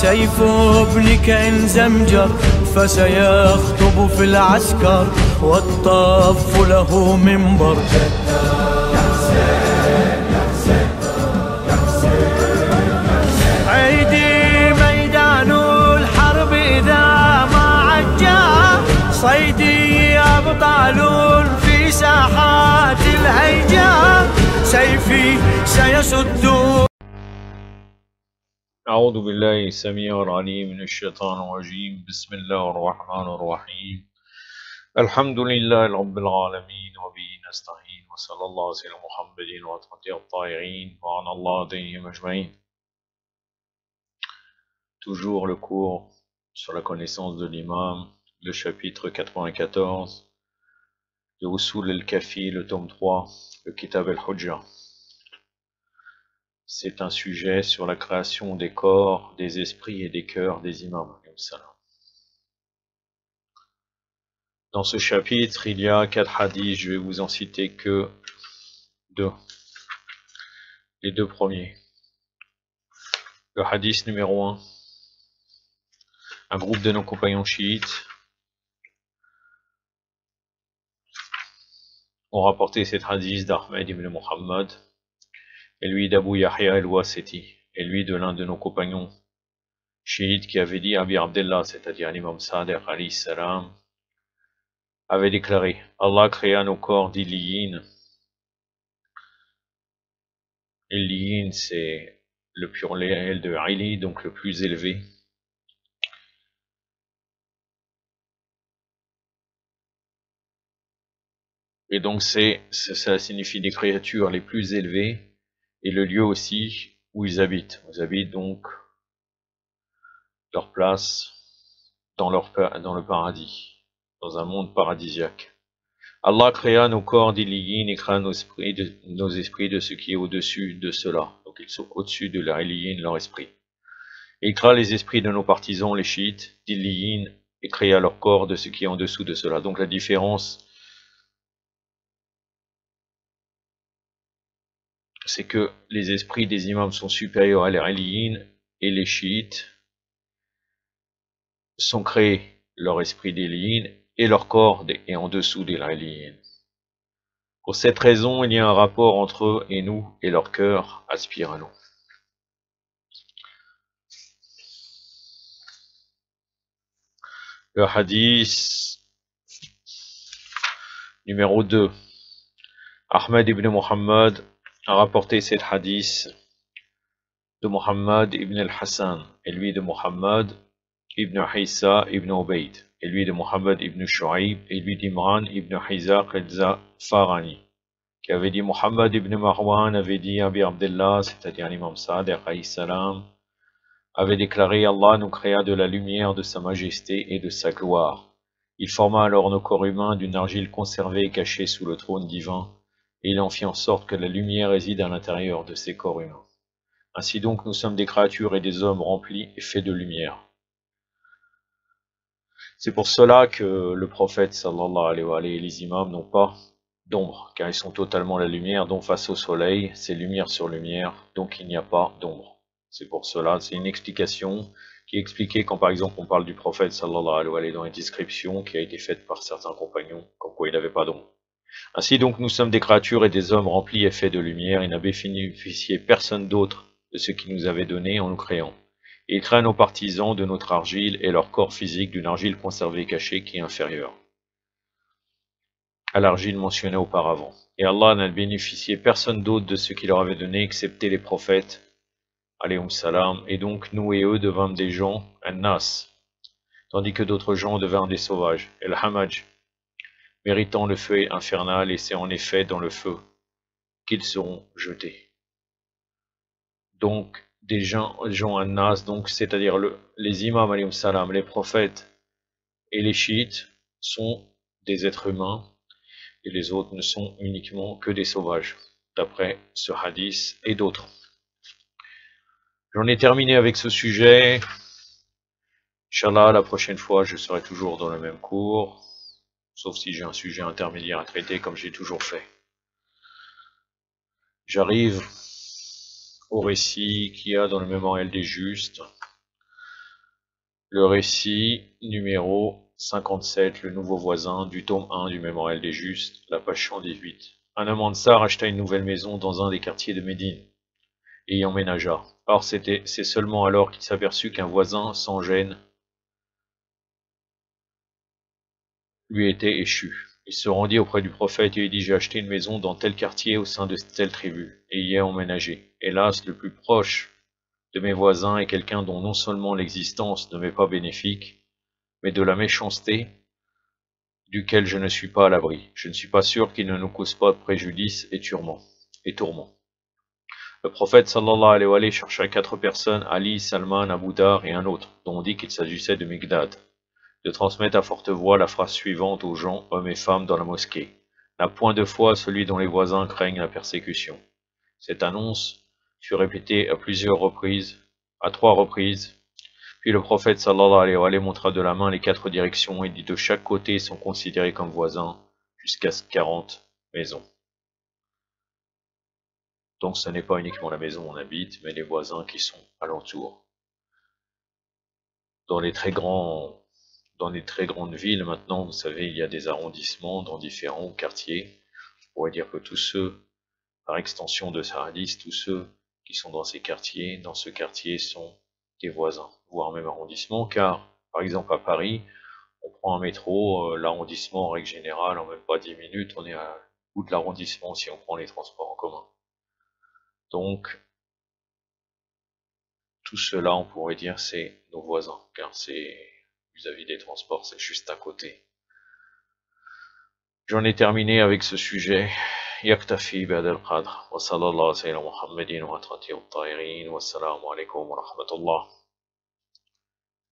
سيف ابنك إن زمجر فسيخطب في العسكر والطف له منبر. عيدي ميدان الحرب إذا ما عجا صيدي أبطال في ساحات الهيجا سيفي سيسد. أعوذ بالله السميع العليم من الشيطان الرجيم. بسم الله الرحمن الرحيم. الحمد لله رب العالمين وبه نستعين وصلى الله على سيدنا محمد وعلى الطاهرين وعلى الله عليهم أجمعين. Toujours le cours sur la connaissance de l'imam, le chapitre 94 de Usul al-Kafi, le tome 3, le Kitab al-Hujja. C'est un sujet sur la création des corps, des esprits et des cœurs des imams. Dans ce chapitre, il y a 4 hadiths, je vais vous en citer que 2. Les 2 premiers. Le hadith numéro 1. Un groupe de nos compagnons chiites ont rapporté cet hadith d'Ahmed ibn Muhammad, et lui d'Abu Yahya al-Wasiti, et lui de l'un de nos compagnons chiites qui avait dit Abi Abdullah, c'est-à-dire l'imam Sadiq alayhi salam, avait déclaré: Allah créa nos corps d'Illiyin. Illiyin, c'est le pluriel de Ali, donc le plus élevé. Et donc ça signifie des créatures les plus élevées, et le lieu aussi où ils habitent. Ils habitent donc leur place dans le paradis, dans un monde paradisiaque. Allah créa nos corps d'Illiyin et créa nos esprits de ce qui est au-dessus de cela. Donc ils sont au-dessus de la Illiyin, leur esprit. Et il créa les esprits de nos partisans, les chiites, d'Illiyin, et créa leur corps de ce qui est en dessous de cela. Donc la différence, c'est que les esprits des imams sont supérieurs à les Illiyin, et les chiites sont créés, leur esprit d'Illiyin et leur corps est en dessous des Illiyin. Pour cette raison, il y a un rapport entre eux et nous, et leur cœur aspire à nous. Le hadith numéro 2. Ahmed ibn Muhammad a rapporté cet hadith de Muhammad ibn al-Hassan, et lui de Muhammad ibn Hissa ibn Ubayd, et lui de Muhammad ibn Shu'aib, et lui d'Imran ibn Hizaq al-Zafarani, qui avait dit Muhammad ibn Marwan avait dit Abi Abdullah, c'est-à-dire l'imam Sadiq alayhi salam, avait déclaré: Allah nous créa de la lumière de sa majesté et de sa gloire. Il forma alors nos corps humains d'une argile conservée et cachée sous le trône divin, et il en fit en sorte que la lumière réside à l'intérieur de ces corps humains. Ainsi donc, nous sommes des créatures et des hommes remplis et faits de lumière. C'est pour cela que le prophète sallallahu alayhi wa alayhi et les imams n'ont pas d'ombre, car ils sont totalement la lumière, dont face au soleil, c'est lumière sur lumière, donc il n'y a pas d'ombre. C'est pour cela, c'est une explication qui est expliquée quand par exemple on parle du prophète sallallahu alayhi wa alayhi dans les descriptions qui a été faite par certains compagnons, comme quoi il n'avait pas d'ombre. Ainsi donc, nous sommes des créatures et des hommes remplis et faits de lumière, et n'a bénéficié personne d'autre de ce qu'il nous avait donné en nous créant. Et il créa nos partisans de notre argile et leur corps physique d'une argile conservée cachée qui est inférieure à l'argile mentionnée auparavant. Et Allah n'a bénéficié personne d'autre de ce qu'il leur avait donné, excepté les prophètes, alayhum salam, et donc nous et eux devînmes des gens, an-nas, tandis que d'autres gens devinrent des sauvages, el-hamaj, méritant le feu infernal, et c'est en effet dans le feu qu'ils seront jetés. Donc, des gens an-nas, donc c'est-à-dire les imams alayhim salam, les prophètes et les chiites sont des êtres humains, et les autres ne sont uniquement que des sauvages, d'après ce hadith et d'autres. J'en ai terminé avec ce sujet. Inch'Allah, la prochaine fois, je serai toujours dans le même cours, sauf si j'ai un sujet intermédiaire à traiter, comme j'ai toujours fait. J'arrive au récit qu'il y a dans le mémorial des justes, Le récit numéro 57, le nouveau voisin, du tome 1 du Mémorial des Justes, la page 118. Un homme Ansar acheta une nouvelle maison dans un des quartiers de Médine, et y emménagea. Or c'est seulement alors qu'il s'aperçut qu'un voisin, sans gêne, lui était échu. Il se rendit auprès du prophète et lui dit: j'ai acheté une maison dans tel quartier au sein de telle tribu, et y ai emménagé. Hélas, le plus proche de mes voisins est quelqu'un dont non seulement l'existence ne m'est pas bénéfique, mais de la méchanceté duquel je ne suis pas à l'abri. Je ne suis pas sûr qu'il ne nous cause pas de préjudice et tourments. Le prophète sallallahu alayhi wa sallam chercha 4 personnes, Ali, Salman, Abu Dar et un autre, dont on dit qu'il s'agissait de Migdad, de transmettre à forte voix la phrase suivante aux gens, hommes et femmes, dans la mosquée: n'a point de foi celui dont les voisins craignent la persécution. Cette annonce fut répétée à 3 reprises, puis le prophète sallallahu alayhi wa sallam montra de la main les 4 directions et dit: de chaque côté sont considérés comme voisins jusqu'à 40 maisons. Donc ce n'est pas uniquement la maison où on habite, mais les voisins qui sont alentours. Dans les très grandes villes maintenant, vous savez, il y a des arrondissements dans différents quartiers. On pourrait dire que tous ceux, par extension de ce hadith, tous ceux qui sont dans ce quartier sont des voisins, voire même arrondissements, car par exemple à Paris, on prend un métro, l'arrondissement en règle générale, en même pas 10 minutes, on est à bout de l'arrondissement si on prend les transports en commun. Donc, tout cela, on pourrait dire, c'est nos voisins, car c'est vis-à-vis des transports, c'est juste à côté. J'en ai terminé avec ce sujet. يكتفي بهذا القدر وصلى الله على سيدنا محمد وعلى آله الطاهرين والسلام عليكم ورحمة الله.